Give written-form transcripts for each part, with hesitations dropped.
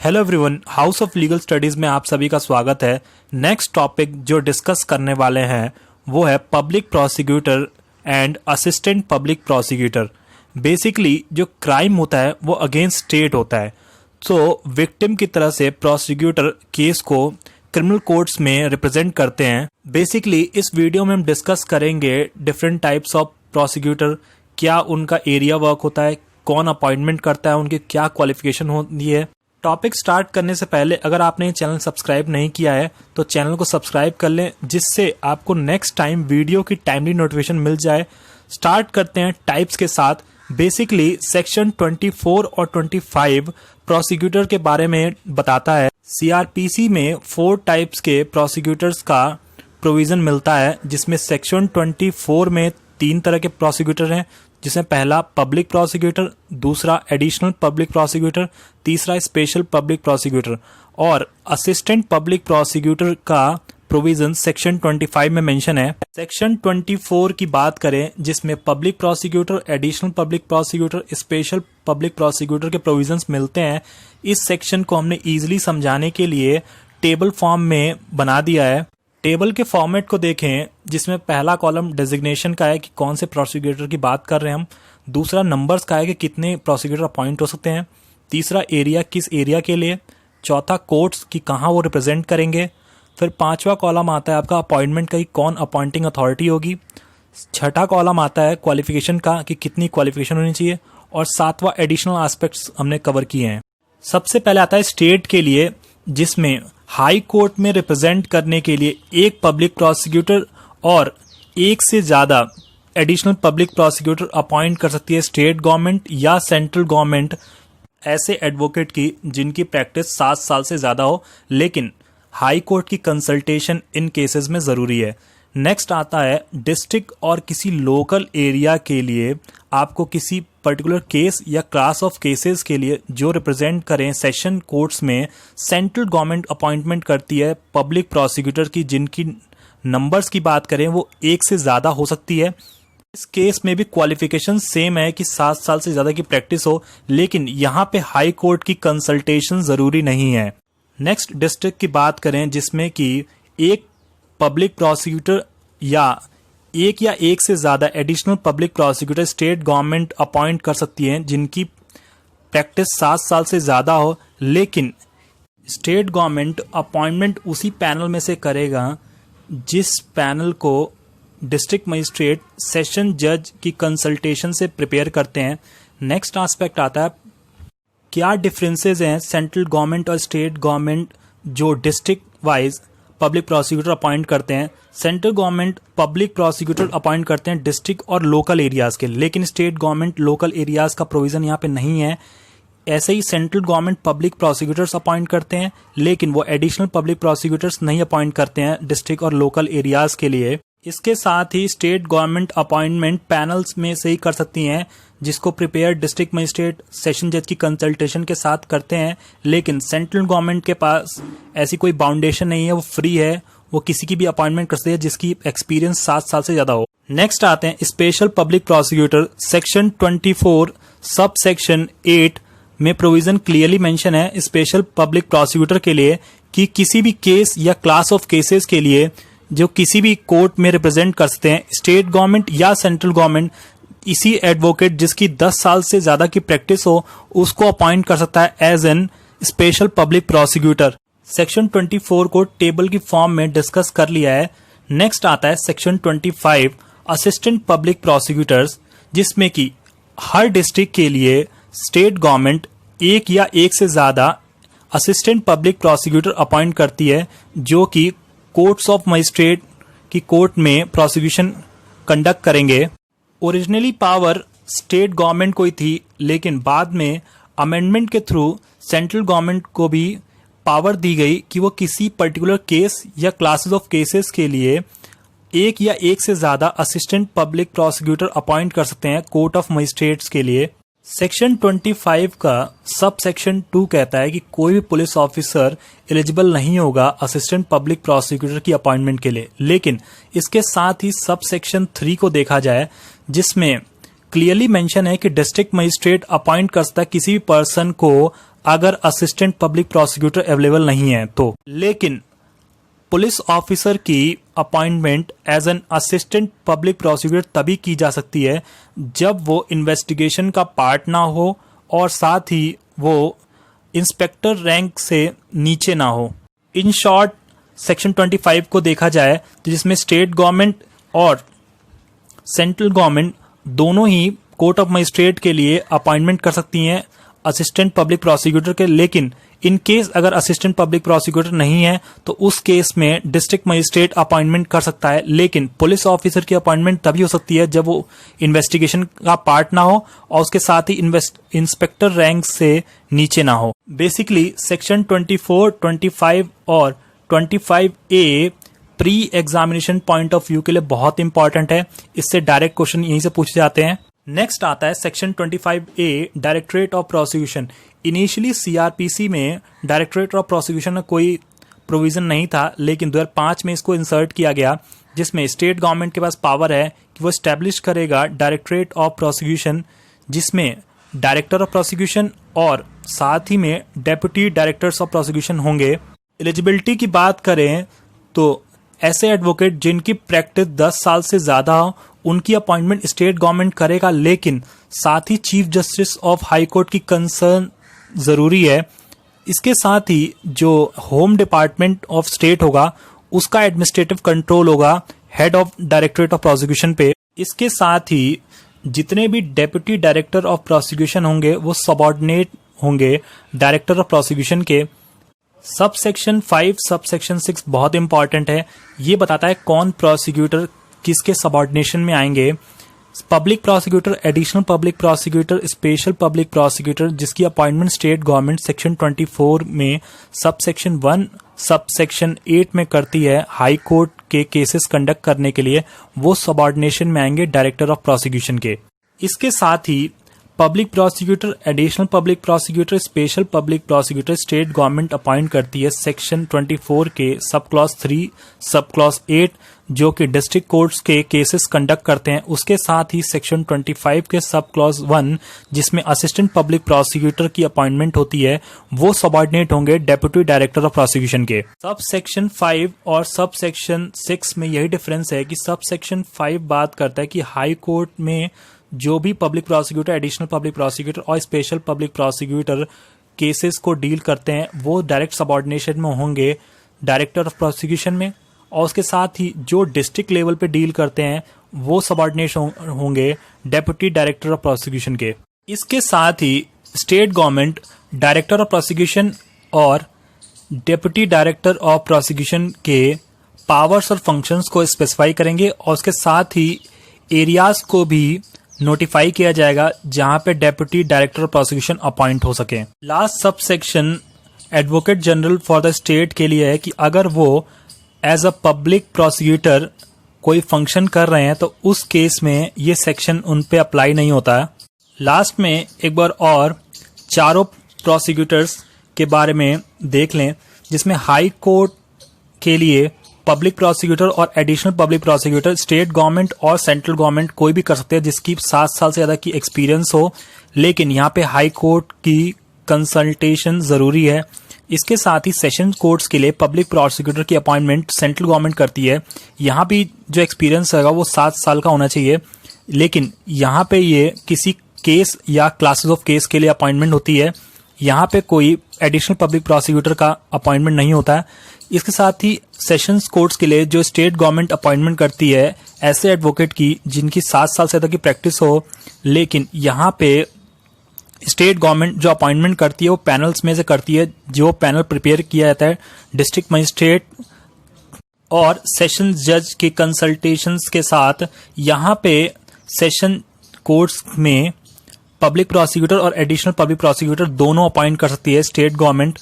Hello everyone, house of legal studies में आप सभी का स्वागत है। नेक्स्ट टॉपिक जो डिस्कस करने वाले हैं वो है public prosecutor and assistant public prosecutor. Basically जो क्राइम होता है वो अगेंस्ट स्टेट होता है, तो विक्टिम की तरह से प्रोसिक्यूटर केस को क्रिमिनल कोर्ट्स में रिप्रेजेंट करते हैं। बेसिकली इस वीडियो में हम डिस्कस करेंगे डिफरेंट टाइप्स ऑफ प्रोसिक्यूटर, क्या उनका एरिया वर्क होता है, कौन अपॉइंटमेंट करता है, उनकी क्या क्वालिफिकेशन होती है। टॉपिक स्टार्ट करने से पहले अगर आपने ये चैनल सब्सक्राइब नहीं किया है तो चैनल को सब्सक्राइब कर लें, जिससे आपको नेक्स्ट टाइम वीडियो की टाइमली नोटिफिकेशन मिल जाए। स्टार्ट करते हैं टाइप्स के साथ। बेसिकली सेक्शन 24 और 25 प्रोसिक्यूटर के बारे में बताता है। सीआरपीसी में 4 टाइप्स के प्रोसिक्यूटर्स का प्रोविजन मिलता है, जिसमें सेक्शन 24 में 3 तरह के प्रोसिक्यूटर हैं, जिसमें पहला पब्लिक प्रोसिक्यूटर, दूसरा एडिशनल पब्लिक प्रोसिक्यूटर, तीसरा स्पेशल पब्लिक प्रोसिक्यूटर। और असिस्टेंट पब्लिक प्रोसिक्यूटर का प्रोविजन सेक्शन 25 में मेंशन है। सेक्शन 24 की बात करें, जिसमें public prosecutor, additional public prosecutor, special public prosecutor के प्रोविजंस मिलते हैं। इस सेक्शन को हमने इजीली समझाने के लिए टेबल फॉर्म में बना दिया है। टेबल के फॉर्मेट को देखें, जिसमें पहला कॉलम डेजिग्नेशन का है कि कौन से प्रोसिक्यूटर की बात कर रहे हैं हम, दूसरा नंबर्स का है कि कितने प्रोसिक्यूटर अपॉइंट हो सकते हैं, तीसरा एरिया किस एरिया के लिए, चौथा कोर्ट्स की कहाँ वो रिप्रेजेंट करेंगे, फिर पांचवा कॉलम आता है आपका अपॉइंटमेंट का कि कौन अपॉइंटिंग अथॉरिटी होगी, छठा कॉलम आता है क्वालिफिकेशन का कि कितनी क्वालिफिकेशन होनी चाहिए, और सातवां एडिशनल एस्पेक्ट्स हमने कवर किए हैं। सबसे पहले आता है स्टेट के लिए, जिसमें हाई कोर्ट में रिप्रेजेंट करने के लिए एक पब्लिक प्रोसिक्यूटर और एक से ज्यादा एडिशनल पब्लिक प्रोसिक्यूटर अपॉइंट कर सकती है स्टेट गवर्नमेंट या सेंट्रल गवर्नमेंट, ऐसे एडवोकेट की जिनकी प्रैक्टिस 7 साल से ज्यादा हो, लेकिन हाई कोर्ट की कंसल्टेशन इन केसेस में जरूरी है। नेक्स्ट आता है डिस्ट्रिक्ट और किसी लोकल एरिया के लिए आपको किसी पर्टिकुलर केस या क्लास ऑफ केसेस के लिए जो रिप्रेजेंट करें सेशन कोर्ट्स में, सेंट्रल गवर्नमेंट अपॉइंटमेंट करती है पब्लिक प्रोसिक्यूटर की, जिनकी नंबर्स की बात करें वो 1 से ज्यादा हो सकती है। इस केस में भी क्वालिफिकेशन सेम है कि 7 साल से ज्यादा की प्रैक्टिस हो, लेकिन यहाँ पे हाई कोर्ट की कंसल्टेशन जरूरी नहीं है। नेक्स्ट डिस्ट्रिक्ट की बात करें, जिसमें कि एक पब्लिक प्रोसिक्यूटर या एक से ज्यादा additional public prosecutor state government appoint कर सकती है, जिनकी प्रैक्टिस 7 साल से ज्यादा हो, लेकिन स्टेट गवर्नमेंट अपॉइंटमेंट उसी पैनल में से करेगा जिस पैनल को डिस्ट्रिक्ट मजिस्ट्रेट सेशन जज की कंसल्टेशन से प्रिपेयर करते हैं। नेक्स्ट एस्पेक्ट आता है क्या डिफरेंसेस हैं सेंट्रल गवर्नमेंट और स्टेट गवर्नमेंट जो district wise public prosecutor appoint करते हैं। Central government public prosecutor appoint करते हैं डिस्ट्रिक्ट और लोकल एरियाज के, लेकिन स्टेट गवर्नमेंट लोकल एरियाज का प्रोविजन यहाँ पे नहीं है। ऐसे ही central government public prosecutors appoint करते हैं, लेकिन वो एडिशनल पब्लिक प्रोसिक्यूटर्स नहीं अपॉइंट करते हैं डिस्ट्रिक्ट और लोकल एरियाज के लिए। इसके साथ ही स्टेट गवर्नमेंट अपॉइंटमेंट पैनल्स में से ही कर सकती हैं, जिसको प्रिपेयर डिस्ट्रिक्ट मजिस्ट्रेट सेशन जज की कंसल्टेशन के साथ करते हैं, लेकिन सेंट्रल गवर्नमेंट के पास ऐसी कोई बाउंडेशन नहीं है, वो फ्री है, वो किसी की भी अपॉइंटमेंट कर सकती है जिसकी एक्सपीरियंस 7 साल से ज्यादा हो। नेक्स्ट आते हैं special public prosecutor. Section 24 sub section 8 में प्रोविजन क्लियरली मेंशन है स्पेशल पब्लिक प्रोसिक्यूटर के लिए कि किसी भी केस या क्लास ऑफ केसेस के लिए जो किसी भी कोर्ट में रिप्रेजेंट कर सकते हैं स्टेट गवर्नमेंट या सेंट्रल गवर्नमेंट, इसी एडवोकेट जिसकी 10 साल से ज्यादा की प्रैक्टिस हो उसको अपॉइंट कर सकता है as an special public prosecutor. Section 24 को टेबल की फॉर्म में डिस्कस कर लिया है। नेक्स्ट आता है सेक्शन 25 असिस्टेंट पब्लिक प्रोसिक्यूटर्स, जिसमें कि हर डिस्ट्रिक्ट के लिए स्टेट गवर्नमेंट एक या एक से ज्यादा असिस्टेंट पब्लिक प्रोसिक्यूटर अपॉइंट करती है, जो कि कोर्ट्स ऑफ मजिस्ट्रेट की कोर्ट में प्रोसिक्यूशन कंडक्ट करेंगे। ओरिजिनली पावर स्टेट गवर्नमेंट को ही थी, लेकिन बाद में अमेंडमेंट के थ्रू सेंट्रल गवर्नमेंट को भी पावर दी गई कि वो किसी पर्टिकुलर केस या क्लासेस ऑफ केसेस के लिए एक या एक से ज्यादा असिस्टेंट पब्लिक प्रोसिक्यूटर अपॉइंट कर सकते हैं कोर्ट ऑफ मजिस्ट्रेट्स के लिए। सेक्शन 25 का सब सेक्शन 2 कहता है कि कोई भी पुलिस ऑफिसर एलिजिबल नहीं होगा असिस्टेंट पब्लिक प्रोसिक्यूटर की अपॉइंटमेंट के लिए, लेकिन इसके साथ ही सब सेक्शन 3 को देखा जाए, जिसमें क्लियरली मेंशन है कि डिस्ट्रिक्ट मजिस्ट्रेट अपॉइंट कर सकता है किसी भी पर्सन को अगर असिस्टेंट पब्लिक प्रोसिक्यूटर अवेलेबल नहीं है तो। लेकिन पुलिस ऑफिसर की appointment as an assistant public prosecutor तभी की जा सकती है जब वो इन्वेस्टिगेशन का पार्ट ना हो और साथ ही वो इंस्पेक्टर रैंक से नीचे ना हो। इन शॉर्ट सेक्शन 25 को देखा जाए तो जिसमें स्टेट गवर्नमेंट और सेंट्रल गवर्नमेंट दोनों ही कोर्ट ऑफ मजिस्ट्रेट के लिए अपॉइंटमेंट कर सकती हैं असिस्टेंट पब्लिक प्रोसिक्यूटर के। लेकिन इन केस अगर असिस्टेंट पब्लिक प्रोसिक्यूटर नहीं है तो उस केस में डिस्ट्रिक्ट मजिस्ट्रेट अपॉइंटमेंट कर सकता है। लेकिन पुलिस ऑफिसर की अपॉइंटमेंट तभी हो सकती है जब वो इन्वेस्टिगेशन का पार्ट ना हो और उसके साथ ही इंस्पेक्टर रैंक से नीचे ना हो। बेसिकली सेक्शन 24, 25 और 25A pre examination point of view के लिए बहुत इंपॉर्टेंट है। इससे डायरेक्ट क्वेश्चन यहीं से पूछे जाते हैं। नेक्स्ट आता है section 25A directorate of prosecution. Initially CrPC में डायरेक्टरेट ऑफ प्रोसिक्यूशन में कोई प्रोविजन नहीं था, लेकिन 2005 में इसको इंसर्ट किया गया, जिसमें स्टेट गवर्नमेंट के पास पावर है कि वो स्टैब्लिश करेगा डायरेक्टरेट ऑफ प्रोसिक्यूशन, जिसमें डायरेक्टर ऑफ प्रोसिक्यूशन और साथ ही में डेप्यूटी डायरेक्टर्स ऑफ प्रोसिक्यूशन होंगे। एलिजिबिलिटी की बात करें तो ऐसे एडवोकेट जिनकी प्रैक्टिस 10 साल से ज्यादा हो उनकी अपॉइंटमेंट स्टेट गवर्नमेंट करेगा, लेकिन साथ ही chief justice of high court की कंसर्न जरूरी है। इसके साथ ही जो होम डिपार्टमेंट ऑफ स्टेट होगा उसका एडमिनिस्ट्रेटिव कंट्रोल होगा head of directorate of prosecution पे। इसके साथ ही जितने भी डेप्यूटी डायरेक्टर ऑफ प्रोसिक्यूशन होंगे वो सबऑर्डिनेट होंगे डायरेक्टर ऑफ प्रोसिक्यूशन के। सब सेक्शन 5 सब सेक्शन 6 बहुत इंपॉर्टेंट है। ये बताता है कौन प्रोसिक्यूटर किसके सबऑर्डिनेशन में आएंगे। Public prosecutor, additional public prosecutor, special public prosecutor, जिसकी अपॉइंटमेंट स्टेट गवर्नमेंट सेक्शन 24 में सब सेक्शन 1 सब सेक्शन 8 में करती है हाई कोर्ट के केसेस कंडक्ट करने के लिए, वो सबऑर्डिनेशन में आएंगे डायरेक्टर ऑफ प्रोसिक्यूशन के। इसके साथ ही public prosecutor, additional public prosecutor, special public prosecutor state government appoint करती है सेक्शन 24 के सब क्लॉज 3 सब क्लॉज 8, जो कि डिस्ट्रिक्ट कोर्ट्स के केसेस कंडक्ट करते हैं। उसके साथ ही सेक्शन 25 के सब क्लॉज 1 जिसमें असिस्टेंट पब्लिक प्रोसिक्यूटर की अपॉइंटमेंट होती है, वो सबऑर्डिनेट होंगे डेप्यूटी डायरेक्टर ऑफ प्रोसिक्यूशन के। सब सेक्शन 5 और सब सेक्शन 6 में यही डिफरेंस है कि सब सेक्शन 5 बात करता है कि हाई कोर्ट में जो भी public prosecutor, additional public prosecutor और स्पेशल पब्लिक प्रोसिक्यूटर केसेस को डील करते हैं वो डायरेक्ट सबऑर्डिनेशन में होंगे डायरेक्टर ऑफ प्रोसिक्यूशन में, और उसके साथ ही जो डिस्ट्रिक्ट लेवल पे डील करते हैं वो सबऑर्डिनेशन होंगे डेप्यूटी डायरेक्टर ऑफ प्रोसिक्यूशन के। इसके साथ ही state government director of prosecution और डेप्यूटी डायरेक्टर ऑफ प्रोसिक्यूशन के पावर्स और फंक्शंस को स्पेसिफाई करेंगे, और उसके साथ ही एरियाज को भी नोटिफाई किया जाएगा जहां पे deputy director of prosecution appoint हो सके। Last sub section advocate general for the state के लिए है कि अगर वो एज अ पब्लिक प्रोसिक्यूटर कोई फंक्शन कर रहे हैं तो उस केस में ये सेक्शन उन पे अप्लाई नहीं होता है। लास्ट में एक बार और चारों प्रोसिक्यूटर्स के बारे में देख लें, जिसमें हाई कोर्ट के लिए पब्लिक प्रोसिक्यूटर और additional public prosecutor state government और सेंट्रल गवर्नमेंट कोई भी कर सकते हैं जिसकी 7 साल से ज्यादा की एक्सपीरियंस हो, लेकिन यहाँ पे हाई कोर्ट की कंसल्टेशन जरूरी है। इसके साथ ही सेशन कोर्ट्स के लिए पब्लिक प्रोसिक्यूटर की अपॉइंटमेंट सेंट्रल गवर्नमेंट करती है। यहाँ भी जो एक्सपीरियंस होगा वो 7 साल का होना चाहिए, लेकिन यहाँ पे ये किसी केस या क्लासेस ऑफ केस के लिए अपॉइंटमेंट होती है। यहाँ पे कोई एडिशनल पब्लिक प्रोसिक्यूटर का अपॉइंटमेंट नहीं होता है। इसके साथ ही सेशंस कोर्ट्स के लिए जो स्टेट गवर्नमेंट अपॉइंटमेंट करती है ऐसे एडवोकेट की जिनकी 7 साल से ज्यादा की प्रैक्टिस हो, लेकिन यहाँ पे स्टेट गवर्नमेंट जो अपॉइंटमेंट करती है वो पैनल्स में से करती है, जो पैनल प्रिपेयर किया जाता है डिस्ट्रिक्ट मजिस्ट्रेट और सेशन जज के कंसल्टेशंस के साथ। यहाँ पे सेशन कोर्ट्स में पब्लिक प्रोसिक्यूटर और एडिशनल पब्लिक प्रोसिक्यूटर दोनों अपॉइंट कर सकती है state government.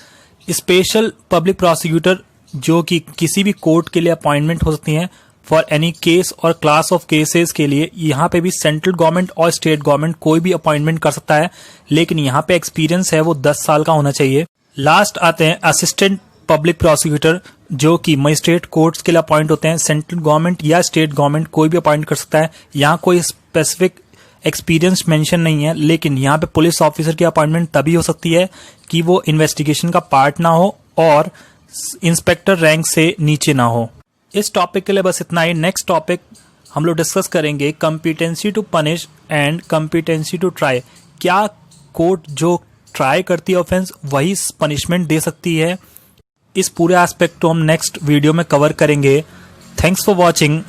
Special public prosecutor जो कि किसी भी कोर्ट के लिए अपॉइंटमेंट हो सकती हैं फॉर एनी केस और क्लास ऑफ केसेस के लिए, यहाँ पे भी सेंट्रल गवर्नमेंट और स्टेट गवर्नमेंट कोई भी अपॉइंटमेंट कर सकता है, लेकिन यहाँ पे एक्सपीरियंस है वो 10 साल का होना चाहिए। लास्ट आते हैं असिस्टेंट पब्लिक प्रोसिक्यूटर जो कि मजिस्ट्रेट कोर्ट्स के लिए अपॉइंट होते हैं। सेंट्रल गवर्नमेंट या स्टेट गवर्नमेंट कोई भी अपॉइंट कर सकता है। यहाँ कोई स्पेसिफिक एक्सपीरियंस मेंशन नहीं है, लेकिन यहाँ पे पुलिस ऑफिसर की अपॉइंटमेंट तभी हो सकती है कि वो इन्वेस्टिगेशन का पार्ट ना हो और इंस्पेक्टर रैंक से नीचे ना हो। इस टॉपिक के लिए बस इतना ही। नेक्स्ट टॉपिक हम लोग डिस्कस करेंगे competency to punish and competency to try. क्या कोर्ट जो ट्राई करती है ऑफेंस वही पनिशमेंट दे सकती है? इस पूरे एस्पेक्ट को हम नेक्स्ट वीडियो में कवर करेंगे। Thanks for watching.